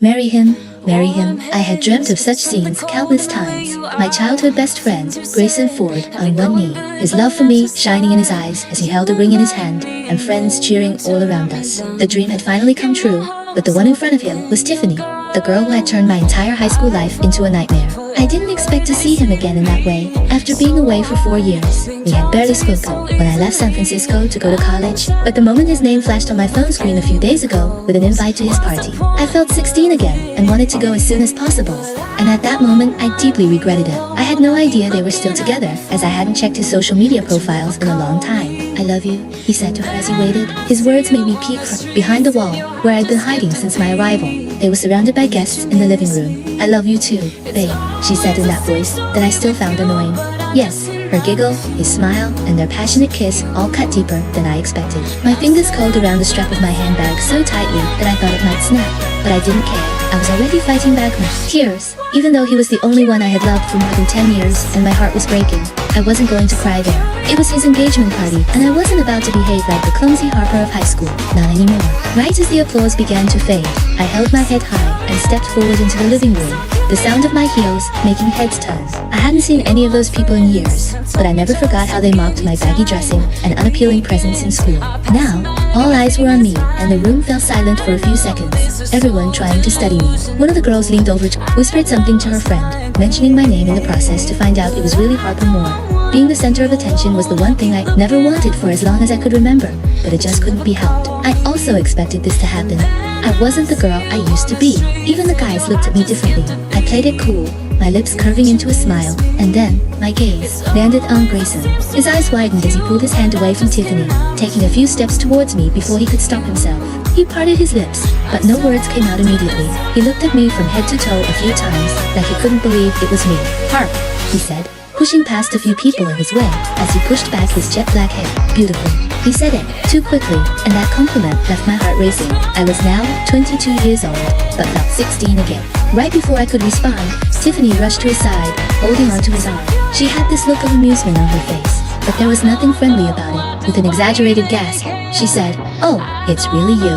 Marry him, marry him. I had dreamt of such scenes countless times. My childhood best friend, Grayson Ford, on one knee, his love for me shining in his eyes as he held a ring in his hand, and friends cheering all around us. The dream had finally come true, but the one in front of him was Tiffany, the girl who had turned my entire high school life into a nightmare. I didn't expect to see him again in that way. After being away for 4 years, we had barely spoken when I left San Francisco to go to college, but the moment his name flashed on my phone screen a few days ago with an invite to his party, I felt 16 again and wanted to go as soon as possible. And at that moment, I deeply regretted it. I had no idea they were still together, as I hadn't checked his social media profiles in a long time. "I love you," he said to her as he waited. His words made me peek from behind the wall, where I'd been hiding since my arrival. They were surrounded by guests in the living room. "I love you too, babe," she said in that voice that I still found annoying. Yes, her giggle, his smile, and their passionate kiss all cut deeper than I expected. My fingers curled around the strap of my handbag so tightly that I thought it might snap, but I didn't care. I was already fighting back my tears. Even though he was the only one I had loved for more than 10 years and my heart was breaking, I wasn't going to cry there. It was his engagement party, and I wasn't about to behave like the clumsy Harper of high school. Not anymore. Right as the applause began to fade, I held my head high and stepped forward into the living room, the sound of my heels making heads turn. I hadn't seen any of those people in years, but I never forgot how they mocked my baggy dressing and unappealing presence in school. Now, all eyes were on me, and the room fell silent for a few seconds, everyone trying to study me. One of the girls leaned over to whispered something to her friend, mentioning my name in the process to find out it was really Harper Moore. Being the center of attention was the one thing I never wanted for as long as I could remember, but it just couldn't be helped. I also expected this to happen. I wasn't the girl I used to be. Even the guys looked at me differently. I played it cool, my lips curving into a smile, and then my gaze landed on Grayson. His eyes widened as he pulled his hand away from Tiffany, taking a few steps towards me before he could stop himself. He parted his lips, but no words came out immediately. He looked at me from head to toe a few times, like he couldn't believe it was me. "Harp," he said, pushing past a few people in his way as he pushed back his jet black hair. "Beautiful." He said it too quickly, and that compliment left my heart racing. I was now 22 years old, but felt 16 again. Right before I could respond, Tiffany rushed to his side, holding onto his arm. She had this look of amusement on her face, but there was nothing friendly about it. With an exaggerated gasp, she said, "Oh, it's really you."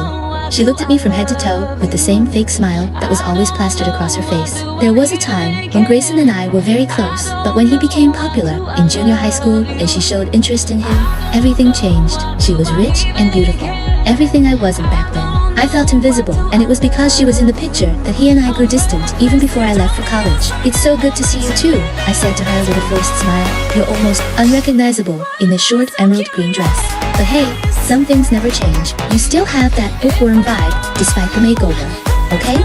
She looked at me from head to toe with the same fake smile that was always plastered across her face. There was a time when Grayson and I were very close, but when he became popular in junior high school and she showed interest in him, everything changed. She was rich and beautiful. Everything I wasn't back then. I felt invisible, and it was because she was in the picture that he and I grew distant even before I left for college. "It's so good to see you too," I said to her with a forced smile. "You're almost unrecognizable in this short emerald green dress. But hey, some things never change. You still have that bookworm vibe despite the makeover. Okay?